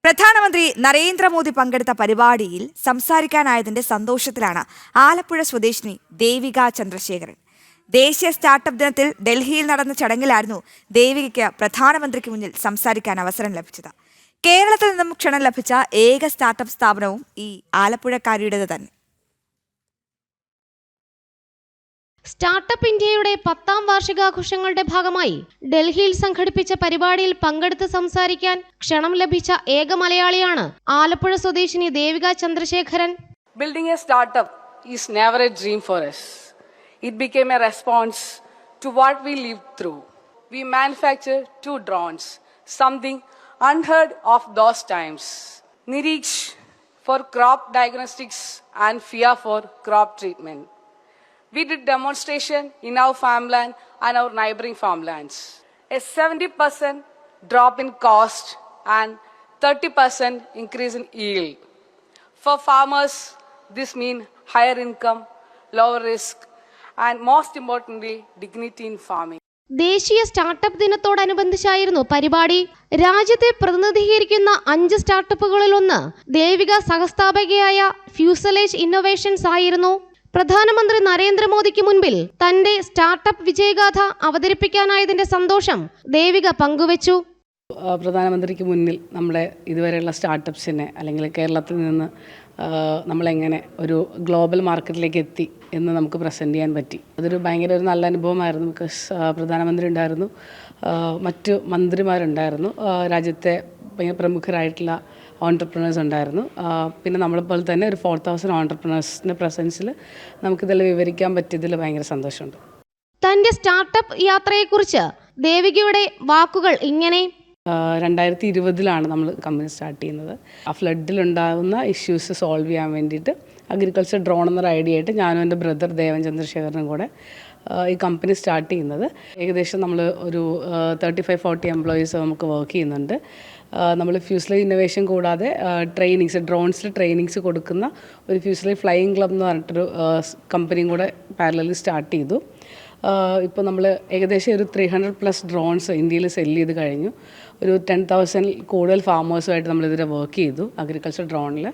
പ്രധാനമന്ത്രി നരേന്ദ്രമോദി പങ്കെടുത്ത പരിപാടിയിൽ സംസാരിക്കാനായതിന്റെ സന്തോഷത്തിലാണ് ആലപ്പുഴ സ്വദേശിനി ദേവിക ചന്ദ്രശേഖരൻ. ദേശീയ സ്റ്റാർട്ടപ്പ് ദിനത്തിൽ ഡൽഹിയിൽ നടന്ന ചടങ്ങിലായിരുന്നു ദേവികയ്ക്ക് പ്രധാനമന്ത്രിക്ക് മുന്നിൽ സംസാരിക്കാൻ അവസരം ലഭിച്ചത്. കേരളത്തിൽ നിന്നും ക്ഷണം ലഭിച്ച ഏക സ്റ്റാർട്ടപ്പ് സ്ഥാപനവും ഈ ആലപ്പുഴക്കാരിയുടേത് തന്നെ. സ്റ്റാർട്ടപ്പ് ഇന്ത്യയുടെ 10ാം വാർഷികാഘോഷങ്ങളുടെ ഭാഗമായി ഡൽഹിയിൽ സംഘടിപ്പിച്ച പരിപാടിയിൽ പങ്കെടുത്ത് സംസാരിക്കാൻ ക്ഷണം ലഭിച്ച ഏക മലയാളിയാണ് ആലപ്പുഴ സ്വദേശിനി Devika Chandrasekharan. Building a startup is never a dream for us. It became a response to what we lived through. We manufactured 2 drones, something unheard of those times. Niriksh for crop diagnostics and FIA for crop treatment. We did demonstration in our farmland and our neighboring farmlands. A 70% drop in cost and 30% increase in yield. For farmers, this means higher income, lower risk, and most importantly, dignity in farming. ദേശീയ startup ദിനത്തോടനുബന്ധിച്ചായിരുന്നു പരിപാടി. രാജ്യത്തെ പ്രതിനിധീകരിക്കുന്ന 5 സ്റ്റാർട്ടപ്പുകളിലൊന്ന് Devika സഹസ്ഥാപകയായ fuselage innovations ആയിരുന്നു. പ്രധാനമന്ത്രി നരേന്ദ്രമോദിക്ക് മുൻപിൽ തന്റെ startup വിജയഗാഥ അവതരിപ്പിക്കാനായതിന്റെ സന്തോഷം ദേവിക പങ്കുവച്ചു. പ്രധാനമന്ത്രിക്ക് മുന്നിൽ നമ്മുടെ ഇതുവരെയുള്ള സ്റ്റാർട്ടപ്സിനെ അല്ലെങ്കിൽ കേരളത്തിൽ നിന്ന് നമ്മളെങ്ങനെ ഒരു ഗ്ലോബൽ മാർക്കറ്റിലേക്ക് എത്തി എന്ന് നമുക്ക് പ്രസൻറ്റ് ചെയ്യാൻ പറ്റി. അതൊരു ഭയങ്കര ഒരു നല്ല അനുഭവമായിരുന്നു. ബിക്കോസ് പ്രധാനമന്ത്രി ഉണ്ടായിരുന്നു, മറ്റു മന്ത്രിമാരുണ്ടായിരുന്നു, രാജ്യത്തെ ഭയങ്കര പ്രമുഖരായിട്ടുള്ള ഓൺടർപ്രണേഴ്സ് ഉണ്ടായിരുന്നു. പിന്നെ നമ്മളെപ്പോലെ തന്നെ ഒരു 4000 ഓൺടർപ്രണേഴ്സിൻ്റെ പ്രസൻസിൽ നമുക്കിതെല്ലാം വിവരിക്കാൻ പറ്റിയതിൽ ഭയങ്കര സന്തോഷമുണ്ട്. തൻ്റെ സ്റ്റാർട്ടപ്പ് യാത്രയെക്കുറിച്ച് ദേവികയുടെ വാക്കുകൾ ഇങ്ങനെ: 2020 നമ്മൾ കമ്പനി സ്റ്റാർട്ട് ചെയ്യുന്നത്. ആ ഫ്ലഡിലുണ്ടാകുന്ന ഇഷ്യൂസ് സോൾവ് ചെയ്യാൻ വേണ്ടിയിട്ട് അഗ്രികൾച്ചർ ഡ്രോൺ എന്നൊരു ഐഡിയ ആയിട്ട് ഞാനും എൻ്റെ ബ്രദർ ദേവൻ ചന്ദ്രശേഖരനും കൂടെ ഈ കമ്പനി സ്റ്റാർട്ട് ചെയ്യുന്നത്. ഏകദേശം നമ്മൾ ഒരു 35-40 എംപ്ലോയീസ് നമുക്ക് വർക്ക് ചെയ്യുന്നുണ്ട്. നമ്മൾ ഫ്യൂസലേജ് ഇന്നോവേഷൻ കൂടാതെ ട്രെയിനിങ്സ്, ഡ്രോൺസിൽ ട്രെയിനിങ്സ് കൊടുക്കുന്ന ഒരു ഫ്യൂസലേജ് ഫ്ലൈയിങ് ക്ലബ് എന്ന് പറഞ്ഞിട്ടൊരു കമ്പനിയും കൂടെ പാരലലി സ്റ്റാർട്ട് ചെയ്തു. ഇപ്പോൾ നമ്മൾ ഏകദേശം ഒരു 300+ ഡ്രോൺസ് ഇന്ത്യയിൽ സെല് ചെയ്ത് കഴിഞ്ഞു. ഒരു 10,000 കൂടുതൽ ഫാമേഴ്സുമായിട്ട് നമ്മളിതുവരെ വർക്ക് ചെയ്തു അഗ്രികൾച്ചർ ഡ്രോണിൽ.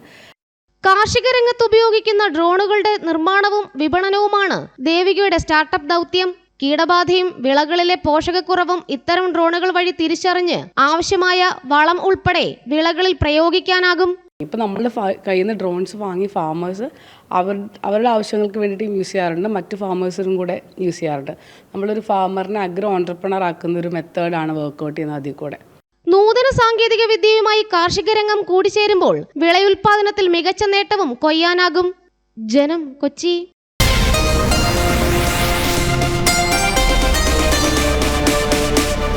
കാർഷിക രംഗത്ത് ഉപയോഗിക്കുന്ന ഡ്രോണുകളുടെ നിർമ്മാണവും വിപണനവുമാണ് ദേവികയുടെ സ്റ്റാർട്ടപ്പ് ദൗത്യം. കീടബാധയും വിളകളിലെ പോഷകക്കുറവും ഇത്തരം ഡ്രോണുകൾ വഴി തിരിച്ചറിഞ്ഞ് ആവശ്യമായ വളം ഉൾപ്പെടെ വിളകളിൽ പ്രയോഗിക്കാനാകും. ഇപ്പോൾ നമ്മൾ കയ്യിൽ നിന്ന് ഡ്രോൺസ് വാങ്ങി ഫാമേഴ്സ് അവരുടെ ആവശ്യങ്ങൾക്ക് വേണ്ടിയിട്ട് യൂസ് ചെയ്യാറുണ്ട്, മറ്റു ഫാമേഴ്സിനും കൂടെ യൂസ് ചെയ്യാറുണ്ട്. നമ്മളൊരു ഫാമറിനെ അഗ്രോ ഓൺടർപ്രണർ ആക്കുന്ന ഒരു മെത്തേഡാണ് വർക്കൗട്ട് ചെയ്യുന്നത്. അതിൽ കൂടെ നൂതന സാങ്കേതിക വിദ്യയുമായി കാർഷിക രംഗം കൂടിച്ചേരുമ്പോൾ വിളയുൽപാദനത്തിൽ മികച്ച നേട്ടവും കൊയ്യാനാകും. ജനം, കൊച്ചി.